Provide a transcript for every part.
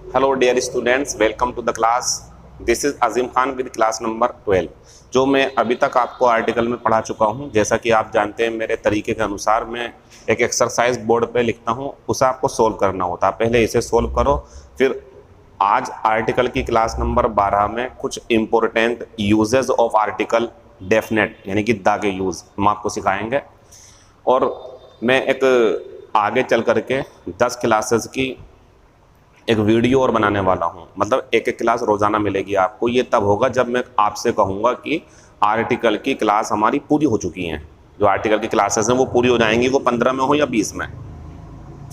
Hello dear students, welcome to the class. This is Azeem Khan with class number 12। जो मैं अभी तक आपको आर्टिकल में पढ़ा चुका हूं, जैसा कि आप जानते हैं मेरे तरीके के अनुसार मैं एक एक्सरसाइज बोर्ड पे लिखता हूं, उसे आपको सोल्व करना होता है। पहले इसे सोल्व करो, फिर आज आर्टिकल की क्लास नंबर 12 में कुछ important uses of article definite यानी कि द के यूज़ हम आपको सिखाएंगे। और मैं एक आगे चल करके 10 क्लासेस की एक वीडियो और बनाने वाला हूं, मतलब एक एक क्लास रोज़ाना मिलेगी आपको। ये तब होगा जब मैं आपसे कहूँगा कि आर्टिकल की क्लास हमारी पूरी हो चुकी हैं। जो आर्टिकल की क्लासेस हैं वो पूरी हो जाएंगी, वो 15 में हो या 20 में।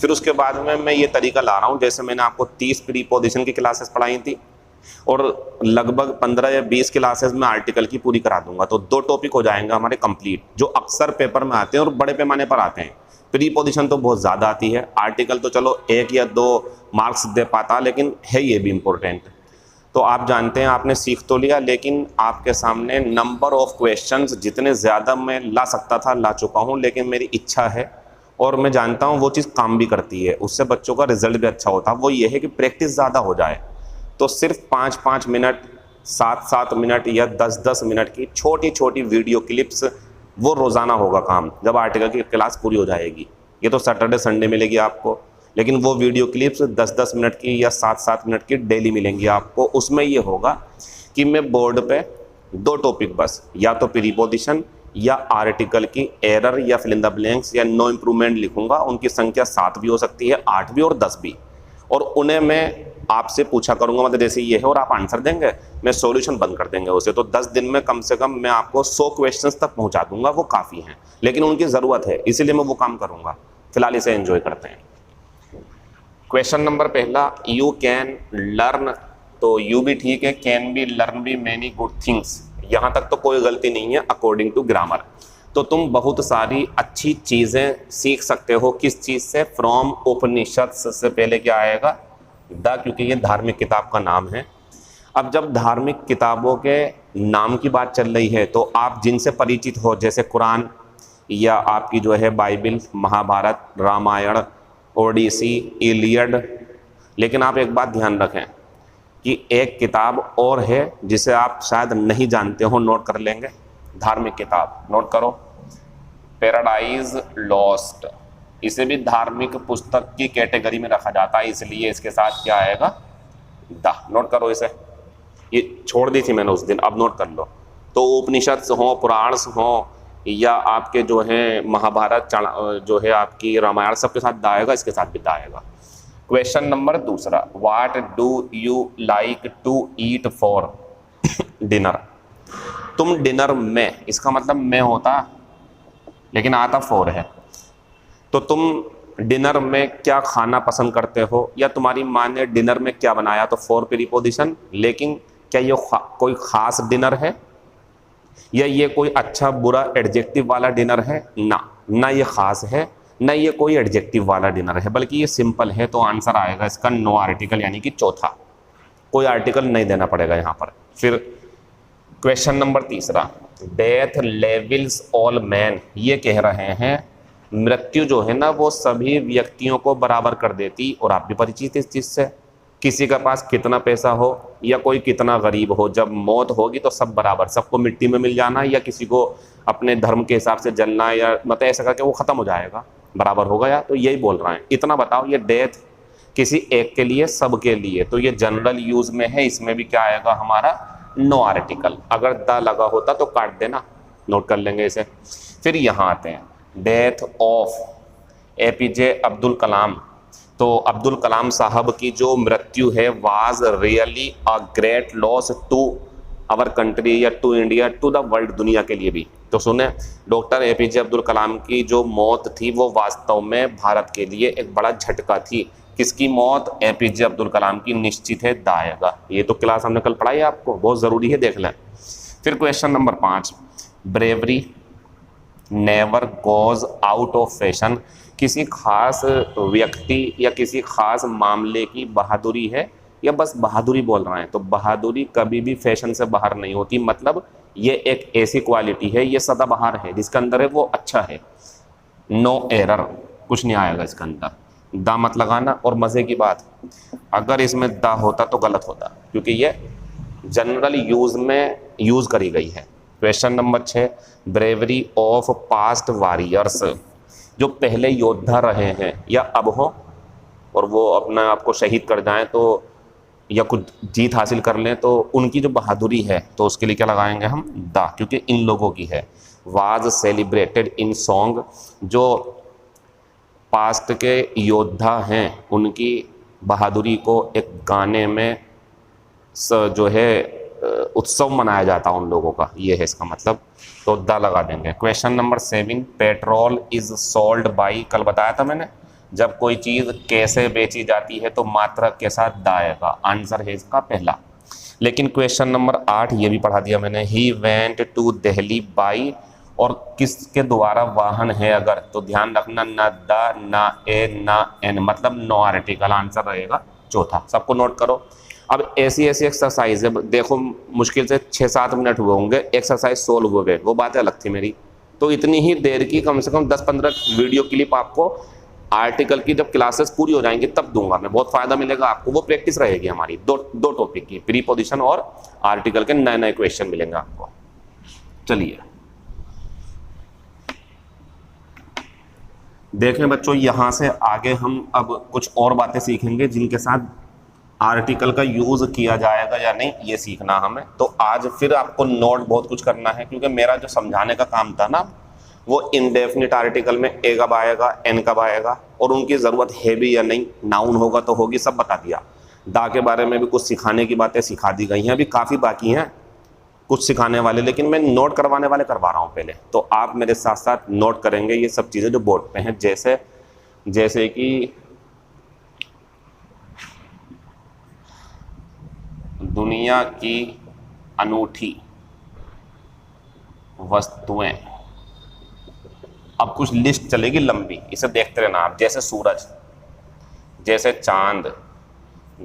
फिर उसके बाद में मैं ये तरीका ला रहा हूँ, जैसे मैंने आपको 30 प्रीपोजिशन की क्लासेस पढ़ाई थी और लगभग 15 या 20 क्लासेस में आर्टिकल की पूरी करा दूंगा, तो 2 टॉपिक हो जाएंगे हमारे कंप्लीट, जो अक्सर पेपर में आते हैं और बड़े पैमाने पर आते हैं। प्रीपोजिशन तो बहुत ज़्यादा आती है, आर्टिकल तो चलो 1 या 2 मार्क्स दे पाता, लेकिन है ये भी इम्पोर्टेंट। तो आप जानते हैं, आपने सीख तो लिया, लेकिन आपके सामने नंबर ऑफ क्वेश्चंस जितने ज़्यादा मैं ला सकता था ला चुका हूँ। लेकिन मेरी इच्छा है और मैं जानता हूँ वो चीज़ काम भी करती है, उससे बच्चों का रिजल्ट भी अच्छा होता है, वो ये है कि प्रैक्टिस ज़्यादा हो जाए। तो सिर्फ 5-5 मिनट, 7-7 मिनट या 10-10 मिनट की छोटी छोटी वीडियो क्लिप्स, वो रोज़ाना होगा काम जब आर्टिकल की क्लास पूरी हो जाएगी। ये तो सैटरडे संडे मिलेगी आपको, लेकिन वो वीडियो क्लिप्स 10-10 मिनट की या 7-7 मिनट की डेली मिलेंगी आपको। उसमें ये होगा कि मैं बोर्ड पे 2 टॉपिक बस, या तो प्रीपोजिशन या आर्टिकल की एरर या फिल इन द ब्लैंक्स या नो इम्प्रूवमेंट लिखूंगा। उनकी संख्या 7 भी हो सकती है, 8 भी और 10 भी, और उन्हें मैं आपसे पूछा करूंगा, मतलब जैसे ये है और आप आंसर देंगे, मैं सॉल्यूशन बंद कर देंगे उसे। तो 10 दिन में कम से कम मैं आपको 100 क्वेश्चंस तक पहुंचा दूंगा, वो काफ़ी हैं, लेकिन उनकी ज़रूरत है, इसीलिए मैं वो काम करूंगा। फिलहाल इसे एंजॉय करते हैं। क्वेश्चन नंबर पहला, यू कैन लर्न, तो यू भी ठीक है, कैन भी, लर्न भी, मैनी गुड थिंग्स, यहाँ तक तो कोई गलती नहीं है अकॉर्डिंग टू ग्रामर। तो तुम बहुत सारी अच्छी चीज़ें सीख सकते हो, किस चीज़ से? फ्रॉम उपनिषद से पहले क्या आएगा? द, क्योंकि ये धार्मिक किताब का नाम है। अब जब धार्मिक किताबों के नाम की बात चल रही है, तो आप जिनसे परिचित हो, जैसे कुरान या आपकी जो है बाइबल, महाभारत, रामायण, ओडिसी, इलियड। लेकिन आप एक बात ध्यान रखें कि एक किताब और है जिसे आप शायद नहीं जानते हो, नोट कर लेंगे। धार्मिक किताब नोट करो, पैराडाइज लॉस्ट। इसे भी धार्मिक पुस्तक की कैटेगरी में रखा जाता है, इसलिए इसके साथ क्या आएगा? द। नोट करो इसे, ये छोड़ दी थी मैंने उस दिन, अब नोट कर लो। तो उपनिषद हो, पुराण हो, या आपके जो है महाभारत, जो है आपकी रामायण, सबके साथ द आएगा, इसके साथ भी द आएगा। क्वेश्चन नंबर दूसरा, what do you like to eat for dinner? तुम डिनर में, इसका मतलब मैं होता, लेकिन आता फॉर है। तो तुम डिनर में क्या खाना पसंद करते हो, या तुम्हारी माँ ने डिनर में क्या बनाया, तो फॉर प्रीपोजिशन। लेकिन क्या ये कोई खास डिनर है, या ये कोई अच्छा बुरा एडजेक्टिव वाला डिनर है? ना ये खास है, ना ये कोई एडजेक्टिव वाला डिनर है, बल्कि ये सिंपल है। तो आंसर आएगा इसका नो आर्टिकल, यानी कि चौथा, कोई आर्टिकल नहीं देना पड़ेगा यहाँ पर। फिर क्वेश्चन नंबर तीसरा, डेथ लेवल्स ऑल मैन, ये कह रहे हैं मृत्यु जो है ना वो सभी व्यक्तियों को बराबर कर देती। और आप भी परिचित इस चीज़ से, किसी के पास कितना पैसा हो या कोई कितना गरीब हो, जब मौत होगी तो सब बराबर, सबको मिट्टी में मिल जाना, या किसी को अपने धर्म के हिसाब से जलना, या मतलब ऐसा करके वो ख़त्म हो जाएगा, बराबर होगा। या तो यही बोल रहे हैं। इतना बताओ, ये डेथ किसी एक के लिए, सब के लिए, तो ये जनरल यूज़ में है, इसमें भी क्या आएगा हमारा? No article. अगर द लगा होता तो काट देना, नोट कर लेंगे इसे। फिर यहाँ आते हैं, death of APJ Abdul Kalam. तो अब्दुल कलाम साहब की जो मृत्यु है, was really a great loss to our country, या to India, to the world, दुनिया के लिए भी। तो सुने, डॉक्टर एपीजे अब्दुल कलाम की जो मौत थी वो वास्तव में भारत के लिए एक बड़ा झटका थी। किसकी मौत? एपीजे अब्दुल कलाम की, निश्चित है द आएगा। ये तो क्लास हमने कल पढ़ाई आपको, बहुत ज़रूरी है, देख लें। फिर question number 5, bravery never goes out of fashion, किसी खास व्यक्ति या किसी खास मामले की बहादुरी है, या बस बहादुरी बोल रहे हैं? तो बहादुरी कभी भी फैशन से बाहर नहीं होती, मतलब ये एक ऐसी क्वालिटी है, ये सदाबहार है, जिसके अंदर है वो अच्छा है। नो एरर, कुछ नहीं आएगा इसके अंदर, दा मत लगाना। और मज़े की बात, अगर इसमें द होता तो गलत होता, क्योंकि ये जनरल यूज में यूज करी गई है। Question number 6, bravery of past warriors, जो पहले योद्धा रहे हैं या अब हो और वो अपना आपको शहीद कर जाएं तो या कुछ जीत हासिल कर लें तो उनकी जो बहादुरी है, तो उसके लिए क्या लगाएंगे हम द, क्योंकि इन लोगों की है। वाज सेलिब्रेटेड इन सॉन्ग, जो पास्ट के योद्धा हैं उनकी बहादुरी को एक गाने में जो है उत्सव मनाया जाता है उन लोगों का, ये है इसका मतलब, तो द लगा देंगे। Question number 7, petrol is sold by, कल बताया था मैंने, जब कोई चीज़ कैसे बेची जाती है तो मात्रक के साथ द आएगा, आंसर है इसका पहला। लेकिन क्वेश्चन नंबर 8 ये भी पढ़ा दिया मैंने, he went to Delhi by, और किसके द्वारा वाहन है अगर, तो ध्यान रखना ना द ना ए ना एन, मतलब नो आर्टिकल, आंसर रहेगा चौथा। सबको नोट करो। अब ऐसी एक्सरसाइज है, देखो मुश्किल से 6-7 मिनट हुए होंगे एक्सरसाइज सोल्व हुए, वो बातें अलग थी मेरी, तो इतनी ही देर की कम से कम 10-15 वीडियो क्लिप आपको आर्टिकल की जब क्लासेस पूरी हो जाएंगी तब दूंगा मैं, बहुत फायदा मिलेगा आपको, वो प्रैक्टिस रहेगी हमारी दो टॉपिक की, प्रीपोजिशन और आर्टिकल के नए क्वेश्चन मिलेंगे आपको। चलिए देखें बच्चों, यहां से आगे हम अब कुछ और बातें सीखेंगे जिनके साथ आर्टिकल का यूज किया जाएगा या नहीं, ये सीखना हमें। तो आज फिर आपको नोट बहुत कुछ करना है, क्योंकि मेरा जो समझाने का काम था ना, वो इनडेफिनिट आर्टिकल में ए कब आएगा, एन कब आएगा, और उनकी ज़रूरत है भी या नहीं, नाउन होगा तो होगी, सब बता दिया। दा के बारे में भी कुछ सिखाने की बातें सिखा दी गई हैं, अभी काफ़ी बाकी हैं कुछ सिखाने वाले, लेकिन मैं नोट करवाने वाले करवा रहा हूँ पहले, तो आप मेरे साथ साथ नोट करेंगे ये सब चीज़ें जो बोर्ड पे हैं। जैसे कि दुनिया की अनूठी वस्तुएं, अब कुछ लिस्ट चलेगी लंबी, इसे देखते रहना आप, जैसे सूरज, जैसे चांद,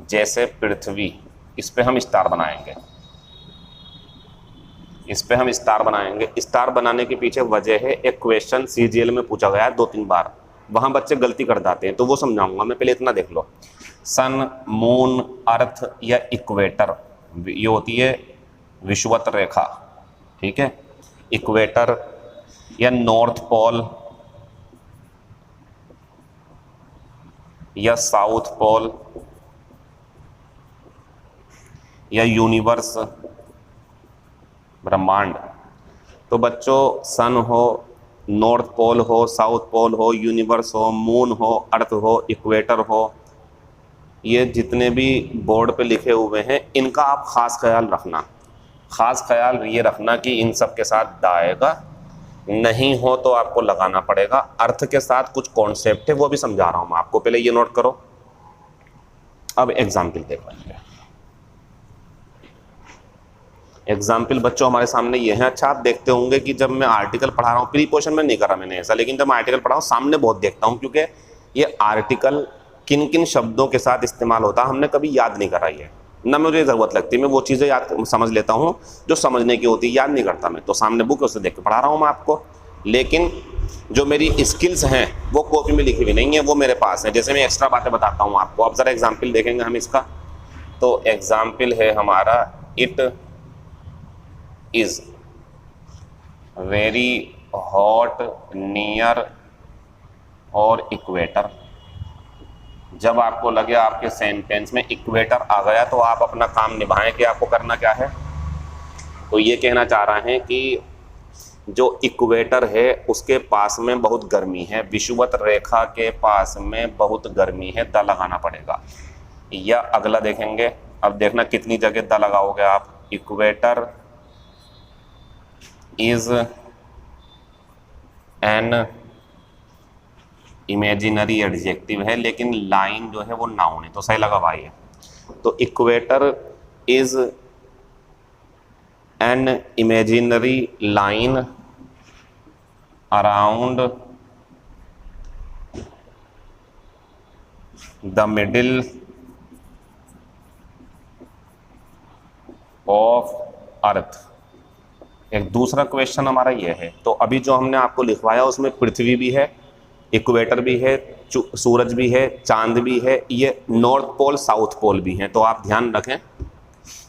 जैसे पृथ्वी, इस पे हम स्टार बनाएंगे, इस पे हम स्टार बनाएंगे। स्टार बनाने के पीछे वजह है, एक क्वेश्चन सीजीएल में पूछा गया है 2-3 बार, वहां बच्चे गलती कर जाते हैं, तो वो समझाऊंगा मैं, पहले इतना देख लो। सन, मून, अर्थ या इक्वेटर, ये होती है विषुवत रेखा, ठीक है, इक्वेटर या नॉर्थ पोल या साउथ पोल या यूनिवर्स, ब्रह्मांड। तो बच्चों सन हो, नॉर्थ पोल हो, साउथ पोल हो, यूनिवर्स हो, मून हो, अर्थ हो, इक्वेटर हो, ये जितने भी बोर्ड पे लिखे हुए हैं इनका आप खास ख्याल रखना, खास ख्याल ये रखना कि इन सब के साथ द आएगा, नहीं हो तो आपको लगाना पड़ेगा। अर्थ के साथ कुछ कॉन्सेप्ट है वो भी समझा रहा हूं मैं आपको, पहले ये नोट करो। अब एग्जाम्पल देखो, एग्जाम्पल बच्चों हमारे सामने ये है। अच्छा आप देखते होंगे कि जब मैं आर्टिकल पढ़ा रहा हूँ, प्रीपोजिशन में नहीं करा मैंने ऐसा, लेकिन जब मैं आर्टिकल पढ़ा हूँ सामने बहुत देखता हूँ, क्योंकि ये आर्टिकल किन किन शब्दों के साथ इस्तेमाल होता है हमने कभी याद नहीं करा है, ना मुझे ज़रूरत लगती, मैं वो चीज़ें याद समझ लेता हूँ जो समझने की होती है, याद नहीं करता मैं, तो सामने बुक है उससे देख के पढ़ा रहा हूँ मैं आपको। लेकिन जो मेरी स्किल्स हैं वो कॉपी में लिखी हुई नहीं है, वो मेरे पास है, जैसे मैं एक्स्ट्रा बातें बताता हूँ आपको। अब ज़रा एग्जाम्पल देखेंगे हम इसका, तो एग्जाम्पल है हमारा, it is very hot near और इक्वेटर। जब आपको लगे आपके सेंटेंस में इक्वेटर आ गया तो आप अपना काम निभाएं कि आपको करना क्या है। तो ये कहना चाह रहे हैं कि जो इक्वेटर है उसके पास में बहुत गर्मी है, विषुवत रेखा के पास में बहुत गर्मी है, द लगाना पड़ेगा। या अगला देखेंगे, अब देखना कितनी जगह द लगाओगे आप। Equator is an imaginary adjective है, लेकिन लाइन जो है वो नाउन है, तो सही लगा भाई है। तो equator is an imaginary line around the middle of earth. एक दूसरा क्वेश्चन हमारा ये है, तो अभी जो हमने आपको लिखवाया उसमें पृथ्वी भी है इक्वेटर भी है, सूरज भी है, चांद भी है, ये नॉर्थ पोल साउथ पोल भी हैं। तो आप ध्यान रखें,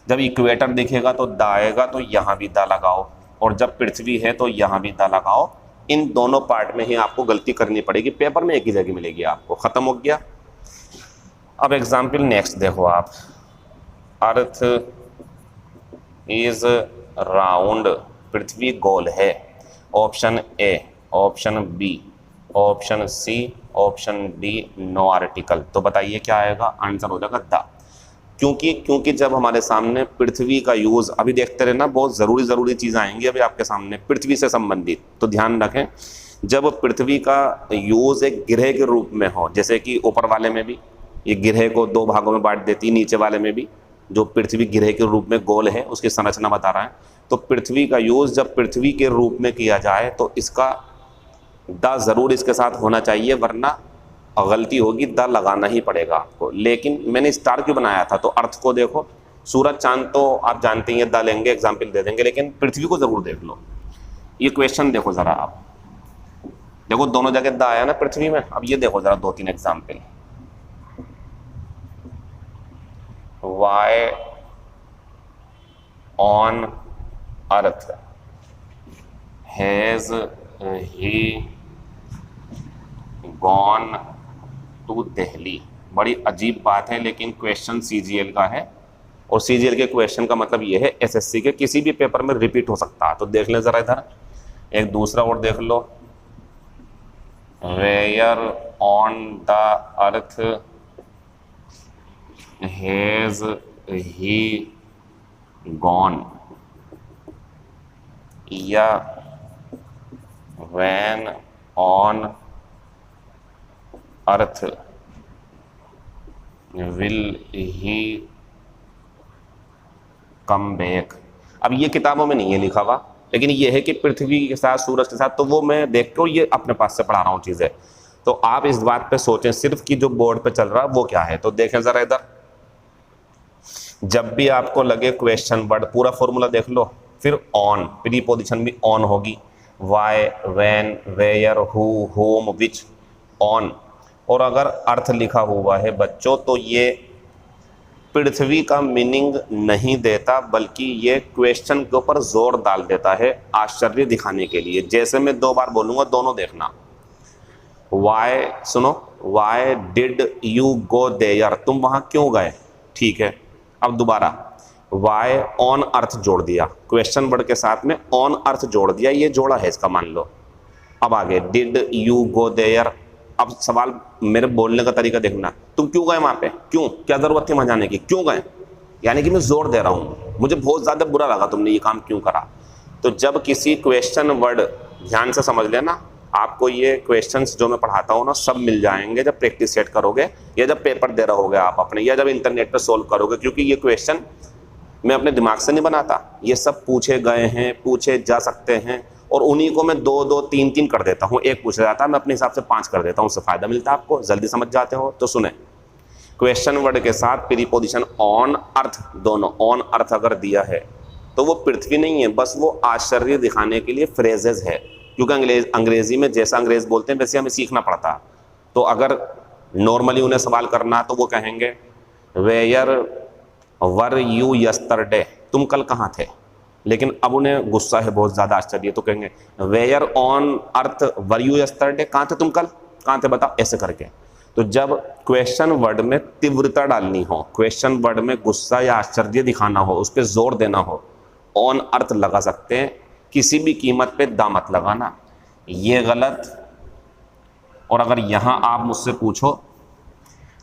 जब इक्वेटर दिखेगा तो दा आएगा, तो यहाँ भी दा लगाओ, और जब पृथ्वी है तो यहाँ भी दा लगाओ। इन दोनों पार्ट में ही आपको गलती करनी पड़ेगी, पेपर में एक ही जगह मिलेगी आपको। ख़त्म हो गया। अब एग्जाम्पल नेक्स्ट देखो आप, अर्थ इज राउंड, पृथ्वी गोल है। Option A, option B, option C, option D, no article. तो बताइए क्या आएगा? आंसर हो जाएगा द। क्योंकि जब हमारे सामने पृथ्वी का यूज़, अभी देखते रहे ना, बहुत ज़रूरी चीज़ें आएंगी अभी आपके सामने पृथ्वी से संबंधित। तो ध्यान रखें, जब पृथ्वी का यूज़ एक गिरह के रूप में हो, जैसे कि ऊपर वाले में भी ये गिरह को दो भागों में बांट देती, नीचे वाले में भी जो पृथ्वी गिरह के रूप में गोल है उसकी संरचना बता रहा है। तो पृथ्वी का यूज़ जब पृथ्वी के रूप में किया जाए तो इसका द ज़रूर इसके साथ होना चाहिए, वरना गलती होगी, द लगाना ही पड़ेगा आपको। लेकिन मैंने स्टार क्यों बनाया था? तो अर्थ को देखो, सूरज चांद तो आप जानते हैं द लेंगे, एग्जाम्पल दे देंगे, लेकिन पृथ्वी को ज़रूर देख लो। ये क्वेश्चन देखो ज़रा आप, देखो दोनों जगह द आया ना पृथ्वी में। अब ये देखो ज़रा 2-3 example. Why on earth has he gone to Delhi. बड़ी अजीब बात है, लेकिन क्वेश्चन सीजीएल का है, और सीजीएल के क्वेश्चन का मतलब ये है एसएससी के किसी भी पेपर में रिपीट हो सकता है। तो देख लें ज़रा इधर, एक दूसरा और देख लो, where on the earth has he gone, या when on earth will he come back. अब ये किताबों में नहीं है लिखा हुआ, लेकिन ये है कि पृथ्वी के साथ सूरज के साथ, तो वो मैं देख के ये अपने पास से पढ़ा रहा हूँ चीज़ें। तो आप इस बात पे सोचें सिर्फ कि जो बोर्ड पे चल रहा है वो क्या है। तो देखें ज़रा इधर, जब भी आपको लगे क्वेश्चन वर्ड, पूरा फॉर्मूला देख लो, फिर ऑन, प्रीपोजिशन भी ऑन होगी, why, when, where, who, whom, which, on. और अगर अर्थ लिखा हुआ है बच्चों, तो ये पृथ्वी का मीनिंग नहीं देता, बल्कि ये क्वेश्चन के ऊपर जोर डाल देता है आश्चर्य दिखाने के लिए। जैसे मैं 2 बार बोलूँगा, दोनों देखना। वाई, सुनो, why did you go there, तुम वहाँ क्यों गए? ठीक है। अब दोबारा, वाई ऑन अर्थ जोड़ दिया, क्वेश्चन वर्ड के साथ में ऑन अर्थ जोड़ दिया, ये जोड़ा है इसका, मान लो। अब आगे, डिड यू गो देयर। अब सवाल, मेरे बोलने का तरीका देखना, तुम क्यों गए वहाँ पे? क्यों, क्या ज़रूरत थी वहाँ जाने की? क्यों गए? यानी कि मैं जोर दे रहा हूँ, मुझे बहुत ज़्यादा बुरा लगा तुमने ये काम क्यों करा। तो जब किसी क्वेश्चन वर्ड, ध्यान से समझ लेना, आपको ये क्वेश्चंस जो मैं पढ़ाता हूँ ना, सब मिल जाएंगे जब प्रैक्टिस सेट करोगे, या जब पेपर दे रहोगे आप अपने, या जब इंटरनेट पर सोल्व करोगे। क्योंकि ये क्वेश्चन मैं अपने दिमाग से नहीं बनाता, ये सब पूछे गए हैं, पूछे जा सकते हैं, और उन्हीं को मैं 2-2, 3-3 कर देता हूँ। एक पूछा जाता है, मैं अपने हिसाब से 5 कर देता हूँ, उससे फ़ायदा मिलता है आपको, जल्दी समझ जाते हो। तो सुने, क्वेश्चन वर्ड के साथ प्रीपोजिशन ऑन अर्थ, दोनों ऑन अर्थ अगर दिया है तो वो पृथ्वी नहीं है, बस वो आश्चर्य दिखाने के लिए फ्रेजेस है। क्योंकि अंग्रेजी में जैसा अंग्रेज बोलते हैं वैसे हमें सीखना पड़ता है। तो अगर नॉर्मली उन्हें सवाल करना तो वो कहेंगे, वेयर वर यू यस्टरडे, तुम कल कहाँ थे? लेकिन अब उन्हें गुस्सा है बहुत ज़्यादा, आश्चर्य, तो कहेंगे, where on earth were you yesterday, कहाँ थे तुम कल? कहाँ थे बताओ, ऐसे करके। तो जब क्वेश्चन वर्ड में तीव्रता डालनी हो, क्वेश्चन वर्ड में गुस्सा या आश्चर्य दिखाना हो, उस पर जोर देना हो, ऑन अर्थ लगा सकते हैं, किसी भी कीमत पे दा मत लगाना, ये गलत। और अगर यहाँ आप मुझसे पूछो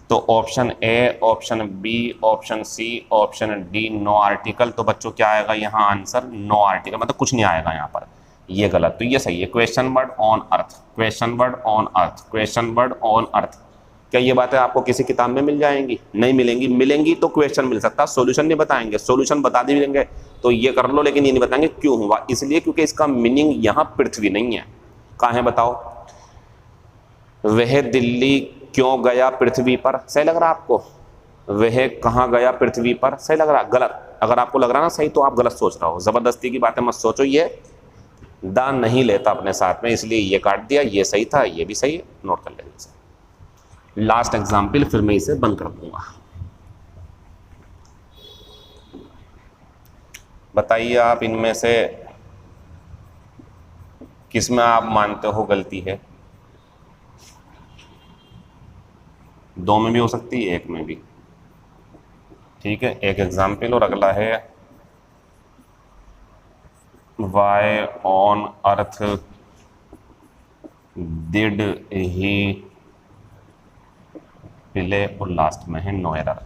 तो option A, option B, option C, option D, no article. तो बच्चों क्या आएगा यहाँ आंसर? नो आर्टिकल, मतलब कुछ नहीं आएगा यहाँ पर, ये गलत। तो ये सही है, question word on earth, question word on earth, question word on earth. क्या ये बातें आपको किसी किताब में मिल जाएंगी? नहीं मिलेंगी। मिलेंगी तो क्वेश्चन मिल सकता, सॉल्यूशन नहीं बताएंगे। सॉल्यूशन बता देंगे तो ये कर लो, लेकिन ये नहीं बताएंगे क्यों हुआ। इसलिए क्योंकि इसका मीनिंग यहाँ पृथ्वी नहीं है। कहाँ है बताओ? वह दिल्ली क्यों गया पृथ्वी पर, सही लग रहा है आपको? वह कहाँ गया पृथ्वी पर, सही लग रहा है? गलत। अगर आपको लग रहा है ना सही, तो आप गलत सोच रहे हो। ज़बरदस्ती की बातें मत सोचो, ये दा नहीं लेता अपने साथ में, इसलिए ये काट दिया, ये सही था, ये भी सही है, नोट कर लेंगे इसे। लास्ट एग्जाम्पल, फिर मैं इसे बंद कर दूंगा। बताइए आप इनमें से किसमें आप मानते हो गलती है? दो में भी हो सकती है, एक में भी। ठीक है, एक एग्जाम्पल और अगला है why on earth did he play, और लास्ट में है नो एरर।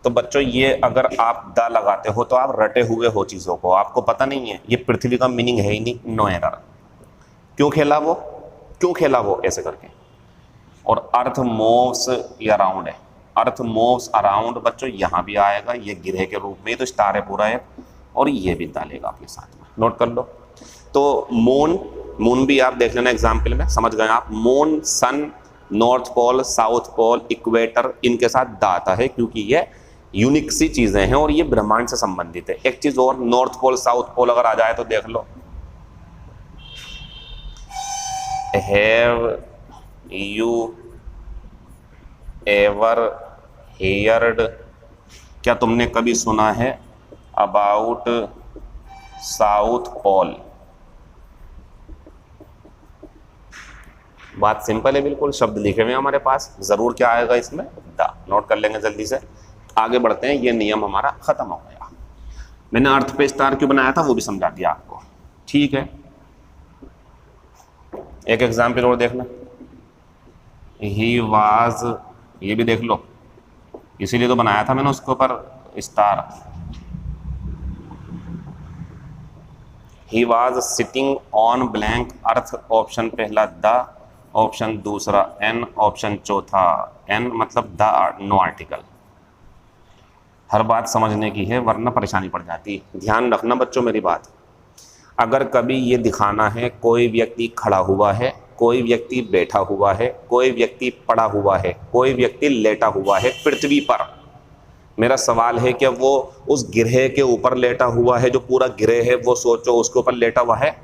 तो बच्चों ये अगर आप द लगाते हो तो आप रटे हुए हो चीज़ों को, आपको पता नहीं है ये पृथ्वी का मीनिंग है ही नहीं, नो एरर। क्यों खेला वो, क्यों खेला वो ऐसे करके? और अर्थ मूव्स अराउंड है, अर्थ मूव्स अराउंड बच्चों यहाँ भी आएगा, ये गिरह के रूप में, तो स्टार है पूरा है, और ये भी डालेगा अपने साथ में, नोट कर लो। तो मून, मून भी आप देख लेना एग्जाम्पल में, समझ गए आप। Moon, sun, north pole, south pole, equator, इनके साथ द आता है क्योंकि ये यूनिक सी चीजें हैं और ये ब्रह्मांड से संबंधित है। एक चीज और, नॉर्थ पोल साउथ पोल अगर आ जाए तो देख लो, हैव यू एवर हेयर्ड, क्या तुमने कभी सुना है अबाउट साउथ पोल? बात सिंपल है बिल्कुल, शब्द लिखे हुए हैं हमारे पास, जरूर क्या आएगा इसमें, द। नोट कर लेंगे जल्दी से, आगे बढ़ते हैं। ये नियम हमारा खत्म हो गया। मैंने अर्थ पे स्टार क्यों बनाया था वो भी समझा दिया आपको, ठीक है। एक एग्जाम्पल और देखना, ही वाज, ये भी देख लो, इसीलिए तो बनाया था मैंने उसके ऊपर star. He was sitting on blank earth, option पहला द, ऑप्शन दूसरा एन, ऑप्शन चौथा एन, मतलब द नो आर्टिकल। हर बात समझने की है वरना परेशानी पड़ जाती है। ध्यान रखना बच्चों मेरी बात, अगर कभी ये दिखाना है कोई व्यक्ति खड़ा हुआ है, कोई व्यक्ति बैठा हुआ है, कोई व्यक्ति पड़ा हुआ है, कोई व्यक्ति लेटा हुआ है पृथ्वी पर, मेरा सवाल है कि वो उस गिरह के ऊपर लेटा हुआ है, जो पूरा गिरह है वो सोचो उसके ऊपर लेटा हुआ है,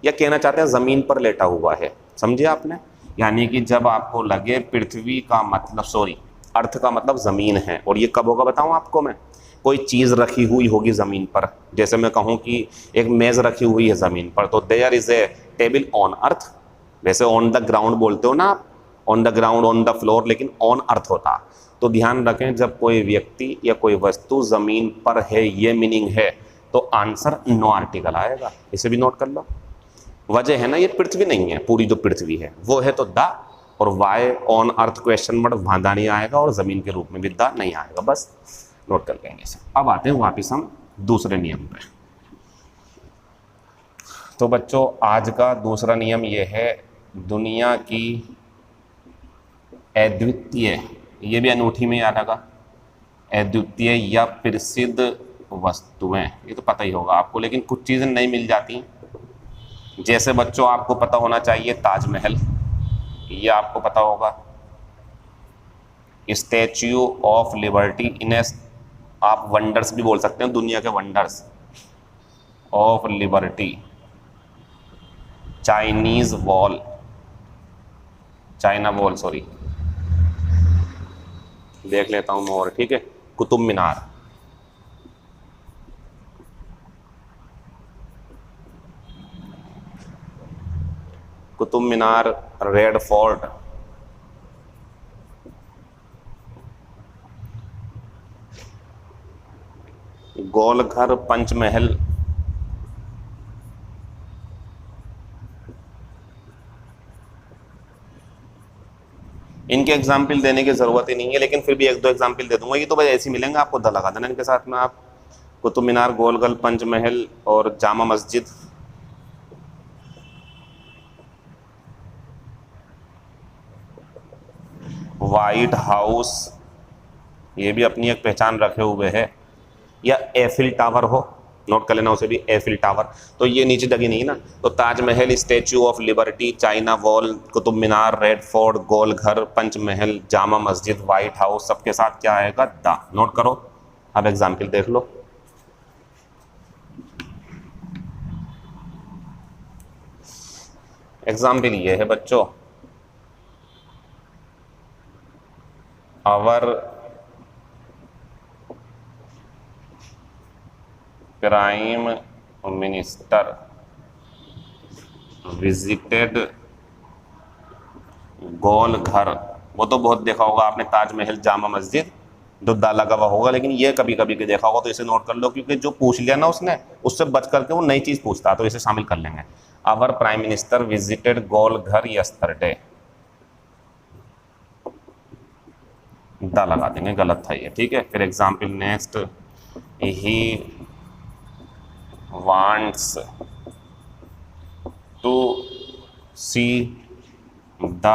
या कहना चाहते हैं जमीन पर लेटा हुआ है? समझे आपने? यानी कि जब आपको लगे पृथ्वी का मतलब, सॉरी, अर्थ का मतलब जमीन है, और ये कब होगा बताऊं आपको मैं, कोई चीज रखी हुई होगी जमीन पर, जैसे मैं कहूं कि एक मेज रखी हुई है जमीन पर, तो there is a table on earth. वैसे ऑन द ग्राउंड बोलते हो ना आप, on the ground, on the floor, लेकिन ऑन अर्थ होता। तो ध्यान रखें, जब कोई व्यक्ति या कोई वस्तु जमीन पर है, ये मीनिंग है, तो आंसर नो आर्टिकल आएगा। इसे भी नोट कर लो। वजह है ना, ये पृथ्वी नहीं है, पूरी जो पृथ्वी है वो है तो द, और why on earth question mark वहां दा नहीं आएगा, और जमीन के रूप में भी द नहीं आएगा। बस नोट कर लेंगे इसे। अब आते हैं वापिस हम दूसरे नियम पे। तो बच्चों आज का दूसरा नियम ये है, दुनिया की अद्वितीय, ये भी अनूठी में याद आएगा, अद्वितीय या प्रसिद्ध वस्तुएं, ये तो पता ही होगा आपको, लेकिन कुछ चीज़ें नहीं मिल जाती। जैसे बच्चों आपको पता होना चाहिए ताजमहल, ये आपको पता होगा। स्टैच्यू ऑफ लिबर्टी, इन्हें आप वंडर्स भी बोल सकते हैं, दुनिया के wonders of liberty. Chinese wall, China wall, sorry, देख लेता हूं मैं और, ठीक है। कुतुब मीनार, कुतुब मीनार, रेड फोर्ट, गोलघर, पंचमहल, इनके एग्जाम्पल देने की जरूरत ही नहीं है, लेकिन फिर भी एक दो एग्जाम्पल दे दूंगा। ये तो भाई ऐसे मिलेंगे आपको, द लगा देना इनके साथ में आप। कुतुब मीनार, गोलघर, पंचमहल और जामा मस्जिद। वाइट हाउस, ये भी अपनी एक पहचान रखे हुए है। या एफिल टावर हो, नोट कर लेना उसे भी, एफिल टावर। तो ये नीचे जगह नहीं है ना, तो Taj Mahal, statue of liberty, China wall, Qutub Minar, red fort, Golghar, Panchmahal, Jama Masjid, white house, सबके साथ क्या आएगा, द। नोट करो। अब एग्जाम्पल देख लो। एग्जाम्पल ये है बच्चों, आवर प्राइम मिनिस्टर विजिटेड गोल घर। वो तो बहुत देखा होगा आपने, ताजमहल, जामा मस्जिद, जो दा लगा हुआ होगा, लेकिन ये कभी कभी के देखा होगा, तो इसे नोट कर लो, क्योंकि जो पूछ लिया ना उसने, उससे बच करके वो नई चीज पूछता, तो इसे शामिल कर लेंगे। आवर प्राइम मिनिस्टर विजिटेड गोल घर यस्टरडे, दा लगा देंगे, गलत था ये, ठीक है। फिर example next, he wants to see the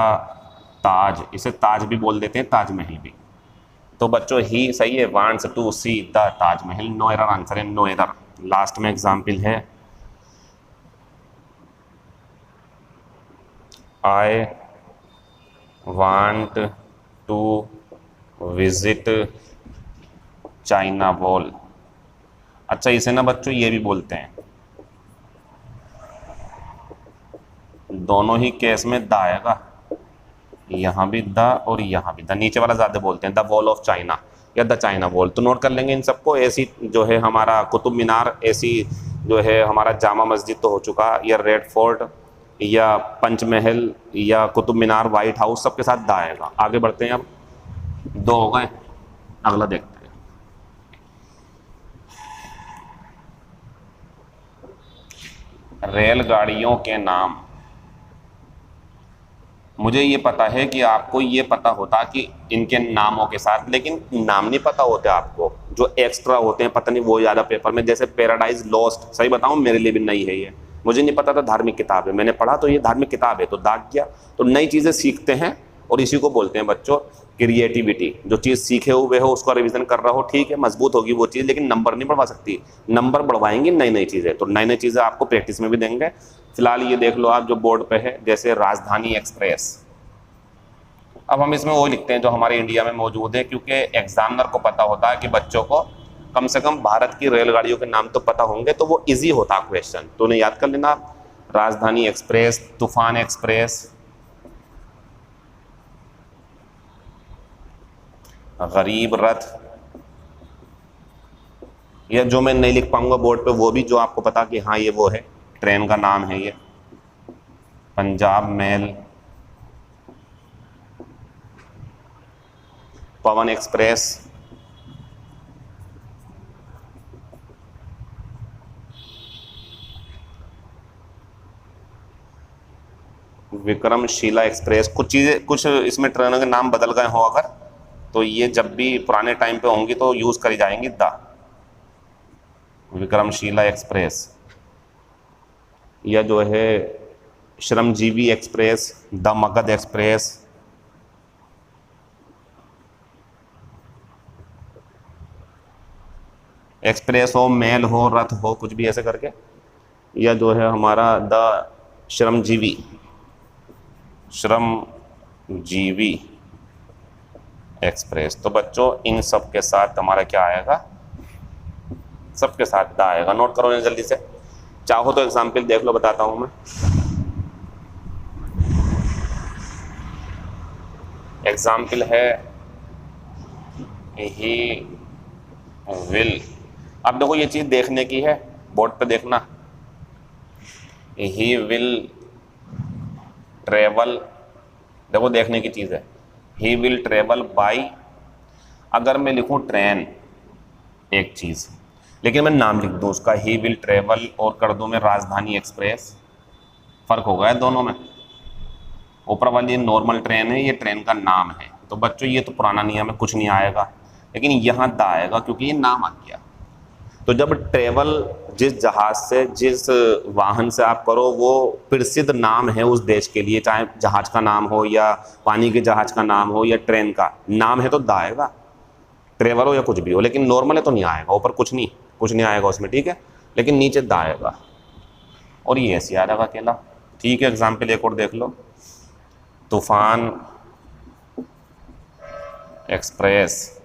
Taj, इसे ताज भी बोल देते हैं, ताजमहल भी। तो बच्चों ही सही है, wants to see the Taj Mahal, no error answer है, नो एरर। लास्ट में एग्जाम्पल है, I want to visit China wall. अच्छा, इसे ना बच्चों ये भी बोलते हैं, दोनों ही केस में द आएगा, यहाँ भी द और यहाँ भी द, नीचे वाला ज़्यादा बोलते हैं, द वॉल ऑफ चाइना या द चाइना वॉल, तो नोट कर लेंगे इन सबको। ऐसी जो है हमारा कुतुब मीनार, ऐसी जो है हमारा जामा मस्जिद तो हो चुका, या रेड फोर्ट या पंचमहल या कुतुब मीनार, वाइट हाउस, सबके साथ द आएगा। आगे बढ़ते हैं, अब 2 हो गए, अगला देखते हैं। रेलगाड़ियों के नाम। मुझे ये पता है कि आपको ये पता होता कि इनके नामों के साथ, लेकिन नाम नहीं पता होते आपको, जो एक्स्ट्रा होते हैं पता नहीं वो ज़्यादा पेपर में, जैसे पैराडाइज लॉस्ट, सही बताऊं मेरे लिए भी नई है ये, मुझे नहीं पता था, धार्मिक किताब है, मैंने पढ़ा तो ये धार्मिक किताब है तो दाग गया। तो नई चीज़ें सीखते हैं और इसी को बोलते हैं बच्चों क्रिएटिविटी। जो चीज़ सीखे हुए हो उसका रिवीजन कर रहा हो, ठीक है, मजबूत होगी वो चीज़, लेकिन नंबर नहीं बढ़वा सकती, नंबर बढ़वाएंगे नई नई चीज़ें। तो नई नई चीज़ें आपको प्रैक्टिस में भी देंगे। फिलहाल ये देख लो आप जो बोर्ड पे है, जैसे राजधानी एक्सप्रेस। अब हम इसमें वो लिखते हैं जो हमारे इंडिया में मौजूद है, क्योंकि एग्जामिनर को पता होता है कि बच्चों को कम से कम भारत की रेलगाड़ियों के नाम तो पता होंगे, तो वो इजी होता क्वेश्चन, तो उन्हें याद कर लेना। राजधानी एक्सप्रेस, तूफान एक्सप्रेस, गरीब रथ, या जो मैं नहीं लिख पाऊंगा बोर्ड पे वो भी जो आपको पता कि हाँ ये वो है, ट्रेन का नाम है ये, पंजाब मेल, पवन एक्सप्रेस, विक्रमशिला एक्सप्रेस। कुछ चीज़ें, कुछ इसमें ट्रेनों के नाम बदल गए हो अगर, तो ये जब भी पुराने टाइम पे होंगी तो यूज़ करी जाएंगी द। विक्रमशिला एक्सप्रेस, या जो है Shramjeevi express, the Magadh express, express हो, मेल हो, रथ हो, कुछ भी ऐसे करके, या जो है हमारा द श्रमजीवी, श्रमजीवी एक्सप्रेस। तो बच्चों इन सब के साथ हमारा क्या आएगा, सबके साथ द आएगा। नोट करो जल्दी से, चाहो तो एग्जाम्पल देख लो, बताता हूं मैं। एग्जाम्पल है, ही विल। अब देखो ये चीज देखने की है, बोर्ड पे देखना, ही विल ट्रेवल, देखो देखने की चीज है, ही विल ट्रेवल बाई। अगर मैं लिखूं ट्रेन एक चीज, लेकिन मैं नाम लिख दूं उसका ही विल ट्रेवल और कर दूं मैं राजधानी एक्सप्रेस, फर्क हो गया दोनों में। ऊपर वाली नॉर्मल ट्रेन है, ये ट्रेन का नाम है, तो बच्चों ये तो पुराना नियम है, कुछ नहीं आएगा, लेकिन यहाँ द आएगा क्योंकि ये नाम आ गया। तो जब ट्रेवल जिस जहाज से, जिस वाहन से आप करो, वो प्रसिद्ध नाम है उस देश के लिए, चाहे जहाज का नाम हो या पानी के जहाज का नाम हो या ट्रेन का नाम है, तो द आएगा, ट्रेवल हो या कुछ भी हो। लेकिन नॉर्मल है तो नहीं आएगा, ऊपर कुछ नहीं आएगा उसमें, ठीक है, लेकिन नीचे द आएगा, और ये ऐसे आ जाएगा अकेला, ठीक है। एग्जाम्पल एक और देख लो, तूफान एक्सप्रेस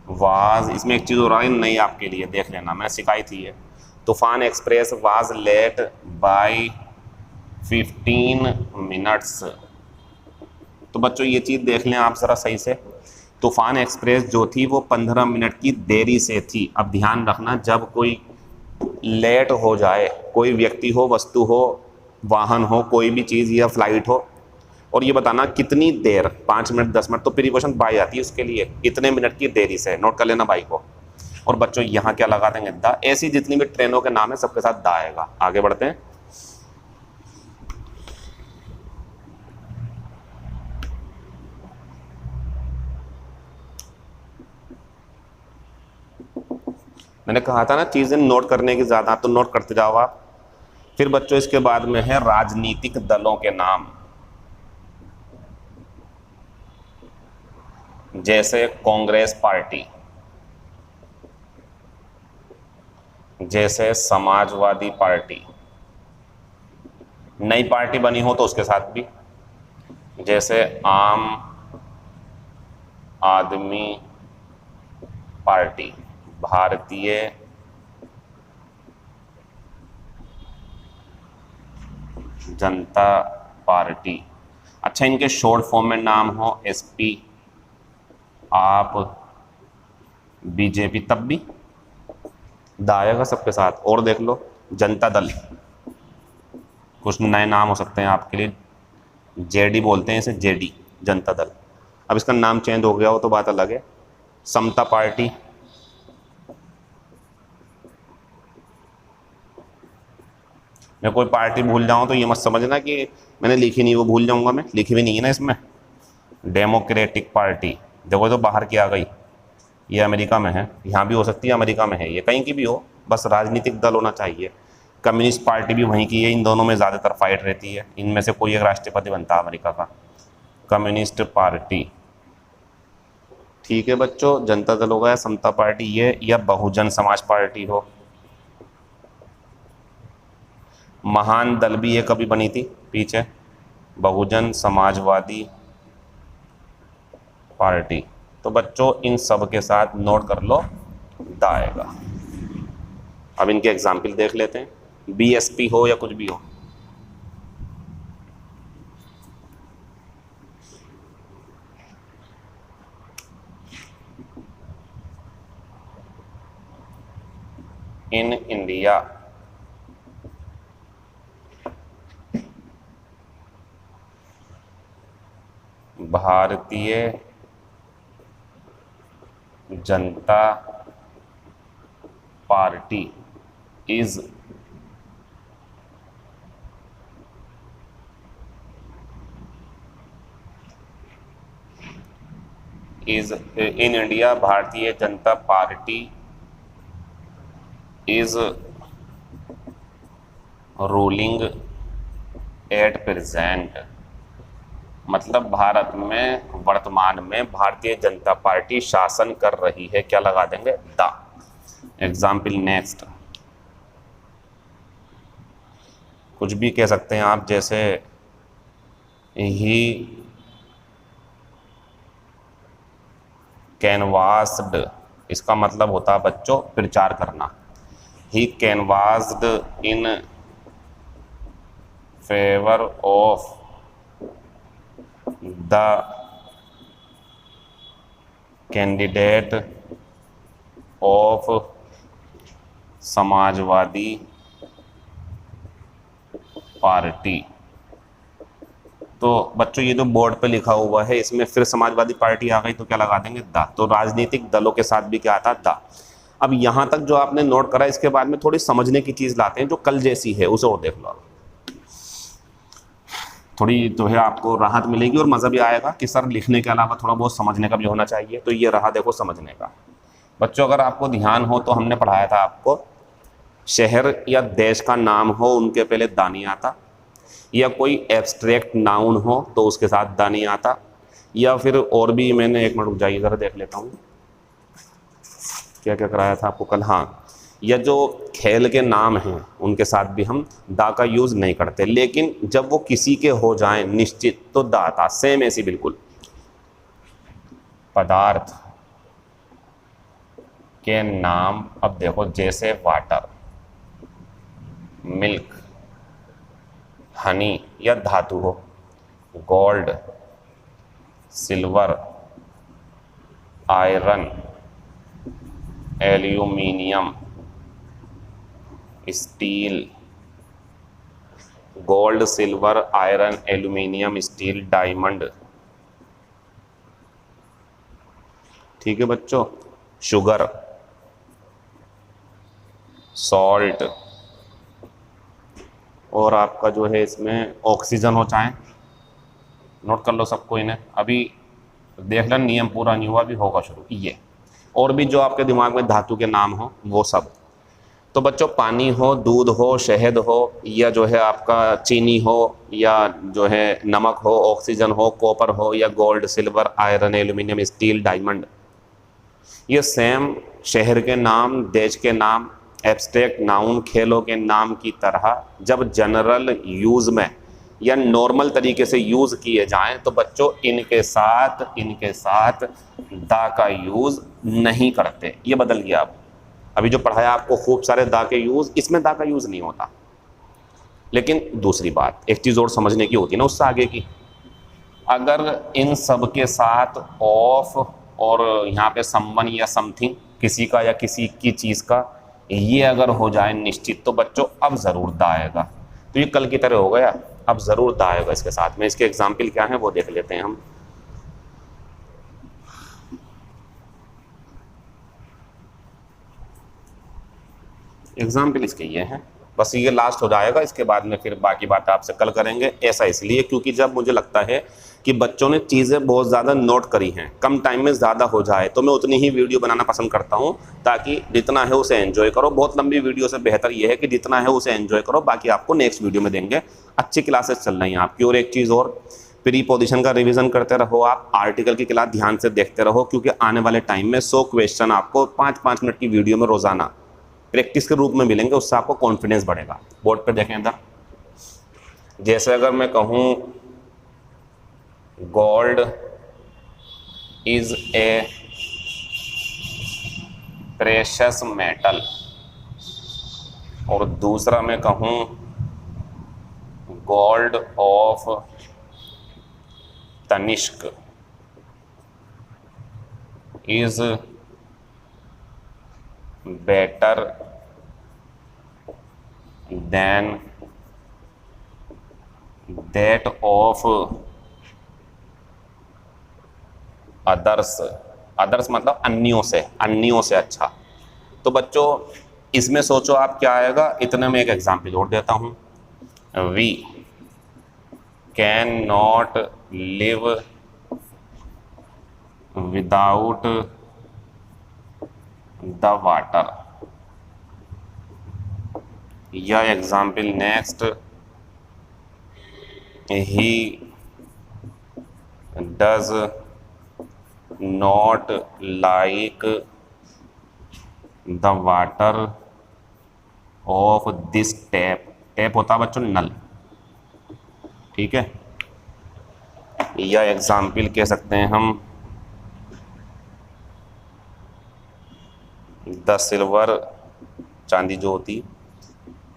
वाज, इसमें एक चीज़ हो रहा है नहीं आपके लिए, देख लेना, मैंने सिखाई थी ये। Toofan express was late by 15 minutes. तो बच्चों ये चीज़ देख लें आप ज़रा सही से, तूफान एक्सप्रेस जो थी वो 15 मिनट की देरी से थी। अब ध्यान रखना, जब कोई लेट हो जाए, कोई व्यक्ति हो, वस्तु हो, वाहन हो, कोई भी चीज़ या फ्लाइट हो, और ये बताना कितनी देर, 5 मिनट 10 मिनट, तो प्रीपोजिशन बाय आती है उसके लिए, इतने मिनट की देरी से, नोट कर लेना बाई को। और बच्चों यहाँ क्या लगा देंगे, द। ऐसी जितनी भी ट्रेनों के नाम है सबके साथ द आएगा। आगे बढ़ते हैं। मैंने कहा था ना चीजें नोट करने की ज्यादा, तो नोट करते जाओ आप। फिर बच्चों इसके बाद में है राजनीतिक दलों के नाम, जैसे कांग्रेस पार्टी, जैसे समाजवादी पार्टी, नई पार्टी बनी हो तो उसके साथ भी, जैसे आम आदमी पार्टी, भारतीय जनता पार्टी। अच्छा, इनके शॉर्ट फॉर्म में नाम हो एसपी, आप, बीजेपी, तब भी द आएगा सबके साथ। और देख लो, जनता दल, कुछ नए नाम हो सकते हैं आपके लिए, जेडी बोलते हैं इसे, जेडी, जनता दल। अब इसका नाम चेंज हो गया हो तो बात अलग है। समता पार्टी, मैं कोई पार्टी भूल जाऊं तो ये मत समझना कि मैंने लिखी नहीं, वो भूल जाऊंगा मैं, लिखी भी नहीं है ना इसमें। डेमोक्रेटिक पार्टी, देखो तो बाहर की आ गई, ये अमेरिका में है, यहाँ भी हो सकती है, अमेरिका में है, ये कहीं की भी हो, बस राजनीतिक दल होना चाहिए। कम्युनिस्ट पार्टी भी वहीं की है, इन दोनों में ज़्यादातर फाइट रहती है, इनमें से कोई एक राष्ट्रपति बनता है अमेरिका का। कम्युनिस्ट पार्टी, ठीक है बच्चों, जनता दल होगा या समता पार्टी ये, या बहुजन समाज पार्टी हो। महान दल भी ये कभी बनी थी पीछे, बहुजन समाजवादी पार्टी। तो बच्चों इन सब के साथ नोट कर लो द आएगा। अब इनके एग्जाम्पल देख लेते हैं, बीएसपी हो या कुछ भी हो। In India, Bharatiya Janata party is in India, Bharatiya Janata party is ruling at present. मतलब भारत में वर्तमान में भारतीय जनता पार्टी शासन कर रही है, क्या लगा देंगे, द। एग्जाम्पल नेक्स्ट, कुछ भी कह सकते हैं आप, जैसे ही कैनवास्ड, इसका मतलब होता है बच्चों प्रचार करना। He canvassed in favour of the candidate of Samajwadi party. तो बच्चों ये जो बोर्ड पे लिखा हुआ है इसमें फिर समाजवादी पार्टी आ गई तो क्या लगा देंगे, द। तो राजनीतिक दलों के साथ भी क्या आता है, द। अब यहां तक जो आपने नोट करा, इसके बाद में थोड़ी समझने की चीज लाते हैं जो कल जैसी है, उसे और देख लो। थोड़ी जो है आपको राहत मिलेगी और मज़ा भी आएगा कि सर लिखने के अलावा थोड़ा बहुत समझने का भी होना चाहिए। तो ये रहा देखो समझने का। बच्चों अगर आपको ध्यान हो तो हमने पढ़ाया था आपको, शहर या देश का नाम हो उनके पहले दा नहीं आता, या कोई एब्स्ट्रैक्ट नाउन हो तो उसके साथ दा नहीं आता, या फिर और भी मैंने, एक मिनट रुक जाइए ज़रा देख लेता हूँ क्या क्या कराया था आपको कल। हाँ, या जो खेल के नाम हैं उनके साथ भी हम दा का यूज़ नहीं करते, लेकिन जब वो किसी के हो जाएं निश्चित तो दा आता। सेम ऐसी बिल्कुल, पदार्थ के नाम, अब देखो जैसे वाटर, मिल्क, धनी या धातु हो, gold, silver, iron, aluminium, steel, gold, silver, iron, aluminium, steel, diamond. ठीक है बच्चों, शुगर, सॉल्ट, और आपका जो है इसमें ऑक्सीजन हो, चाहे नोट कर लो सबको, इन्हें अभी देख लें, नियम पूरा नहीं हुआ, अभी होगा शुरू। ये और भी जो आपके दिमाग में धातु के नाम हो वो सब। तो बच्चों पानी हो, दूध हो, शहद हो, या जो है आपका चीनी हो, या जो है नमक हो, ऑक्सीजन हो, कॉपर हो, या gold, silver, iron, aluminium, steel, diamond, ये सेम शहर के नाम, देश के नाम, एब्स्ट्रैक्ट नाउन, खेलों के नाम की तरह जब जनरल यूज़ में या नॉर्मल तरीके से यूज़ किए जाएं तो बच्चों इनके साथ दा का यूज़ नहीं करते। ये बदल गया। अब अभी जो पढ़ाया आपको खूब सारे दा के यूज़, इसमें दा का यूज़ नहीं होता। लेकिन दूसरी बात, एक चीज़ और समझने की होती है ना उससे आगे की, अगर इन सब के साथ ऑफ और यहाँ पे समवन या समथिंग, किसी का या किसी की चीज़ का, ये अगर हो जाए निश्चित, तो बच्चों अब ज़रूर दा आएगा। तो ये कल की तरह हो गया, अब ज़रूर दा आएगा इसके साथ में। इसके एग्जाम्पल क्या है वो देख लेते हैं हम। एग्जाम्पल इसके ये हैं, बस ये लास्ट हो जाएगा, इसके बाद में फिर बाकी बात आपसे कल करेंगे। ऐसा इसलिए क्योंकि जब मुझे लगता है कि बच्चों ने चीज़ें बहुत ज़्यादा नोट करी हैं, कम टाइम में ज़्यादा हो जाए, तो मैं उतनी ही वीडियो बनाना पसंद करता हूं, ताकि जितना है उसे एंजॉय करो। बहुत लंबी वीडियो से बेहतर ये है कि जितना है उसे एंजॉय करो, बाकी आपको नेक्स्ट वीडियो में देंगे। अच्छी क्लासेस चल रही हैं आपकी। और एक चीज़ और, प्रीपोजिशन का रिवीजन करते रहो आप, आर्टिकल की क्लास ध्यान से देखते रहो, क्योंकि आने वाले टाइम में 100 क्वेश्चन आपको 5-5 मिनट की वीडियो में रोज़ाना प्रैक्टिस के रूप में मिलेंगे। उससे आपको कॉन्फिडेंस बढ़ेगा। बोर्ड पे देखें इधर, जैसे अगर मैं कहूँ gold is a precious metal, और दूसरा मैं कहूँ gold of Tanishq is better than that of others. Others मतलब अन्यों से अच्छा। तो बच्चों इसमें सोचो आप क्या आएगा। इतने में एक एग्जाम्पल और देता हूँ। We can not live without the water, या example next, he does not like the water of this tap. Tap होता है बच्चों नल, ठीक है। या एग्जाम्पल कह सकते हैं हम, द सिल्वर, चांदी जो होती,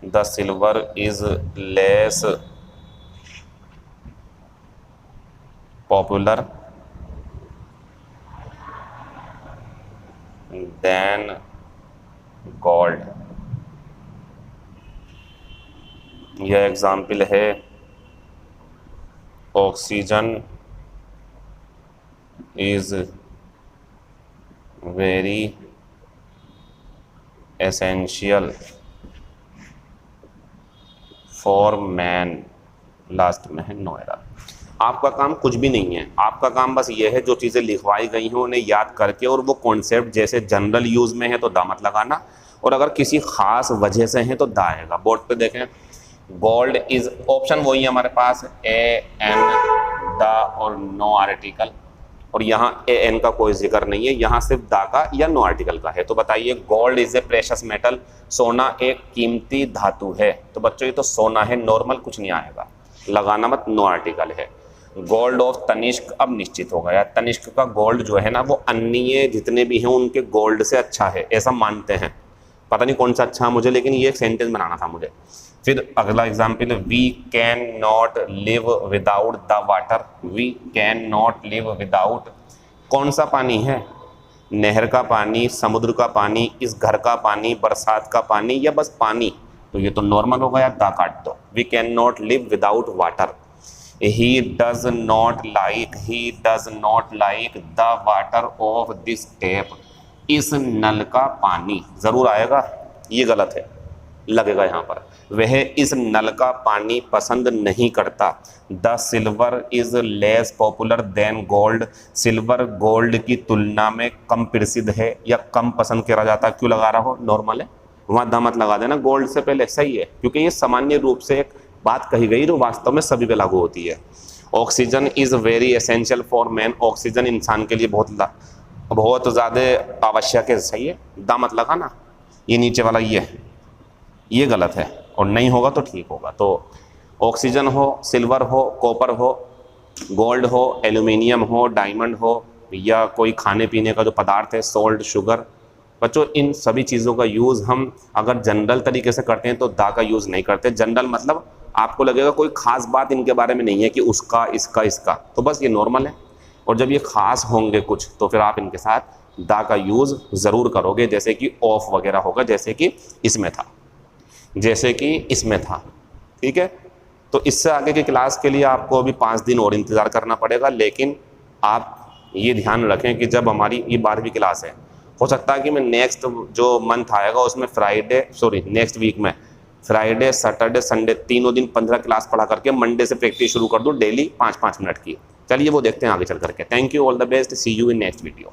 the silver is less popular than gold. यह एग्जाम्पल है, oxygen is very essential for man. Last में है नोएरा। आपका काम कुछ भी नहीं है, आपका काम बस ये है जो चीज़ें लिखवाई गई हैं उन्हें याद करके, और वो कॉन्सेप्ट जैसे जनरल यूज़ में है तो दा मत लगाना, और अगर किसी खास वजह से है तो दा आएगा। बोर्ड पे देखें, गोल्ड इज, ऑप्शन वही है हमारे पास, ए एन, दा और नो आर्टिकल, और यहाँ ए एन का कोई जिक्र नहीं है, यहाँ सिर्फ दा का या नो आर्टिकल का है। तो बताइए, gold is a precious metal, सोना एक कीमती धातु है। तो बच्चों ये तो सोना है, नॉर्मल कुछ नहीं आएगा, लगाना मत, नो आर्टिकल है। गोल्ड ऑफ तनिष्क, अब निश्चित हो गया, तनिष्क का गोल्ड जो है ना वो अन्य जितने भी हैं उनके गोल्ड से अच्छा है, ऐसा मानते हैं। पता नहीं कौन सा अच्छा है मुझे, लेकिन ये एक सेंटेंस बनाना था मुझे। फिर अगला example, we can not live without the water. We can not live without, कौन सा पानी है? नहर का पानी, समुद्र का पानी, इस घर का पानी, बरसात का पानी, या बस पानी? तो ये तो नॉर्मल हो गया, द काट दो। We can not live without water. He does not like the water of this tap. इस नल का पानी, जरूर आएगा, ये गलत है, लगेगा यहाँ पर। वह इस नल का पानी पसंद नहीं करता। The silver is less popular than gold. Silver gold की तुलना में कम प्रसिद्ध है या कम पसंद करा जाता। क्यों लगा रहा हो? नॉर्मल है, वहाँ द मत लगा देना गोल्ड से पहले, सही है, क्योंकि ये सामान्य रूप से एक बात कही गई जो वास्तव में सभी पे लागू होती है। Oxygen is very essential for man. Oxygen इंसान के लिए बहुत ज़्यादा आवश्यक है, सही है, द मत लगाना। ये नीचे वाला ये गलत है, और नहीं होगा तो ठीक होगा। तो ऑक्सीजन हो, सिल्वर हो, कॉपर हो, गोल्ड हो, एल्यूमिनियम हो, डायमंड हो, या कोई खाने पीने का जो पदार्थ है, सोल्ट, शुगर। बच्चों, इन सभी चीज़ों का यूज़ हम अगर जनरल तरीके से करते हैं तो दा का यूज़ नहीं करते। जनरल मतलब आपको लगेगा कोई खास बात इनके बारे में नहीं है कि उसका, इसका, तो बस ये नॉर्मल है। और जब ये खास होंगे कुछ तो फिर आप इनके साथ दा का यूज़ ज़रूर करोगे, जैसे कि ऑफ वगैरह होगा, जैसे कि इसमें था, ठीक है। तो इससे आगे की क्लास के लिए आपको अभी 5 दिन और इंतज़ार करना पड़ेगा, लेकिन आप ये ध्यान रखें कि जब हमारी ये 12वीं क्लास है, हो सकता है कि मैं नेक्स्ट जो मंथ आएगा उसमें नेक्स्ट वीक में फ्राइडे, सैटरडे, संडे तीनों दिन 15 क्लास पढ़ा करके मंडे से प्रैक्टिस शुरू कर दूँ डेली 5-5 मिनट की। चलिए वो देखते हैं आगे चल करके। Thank you, all the best, see you in next video.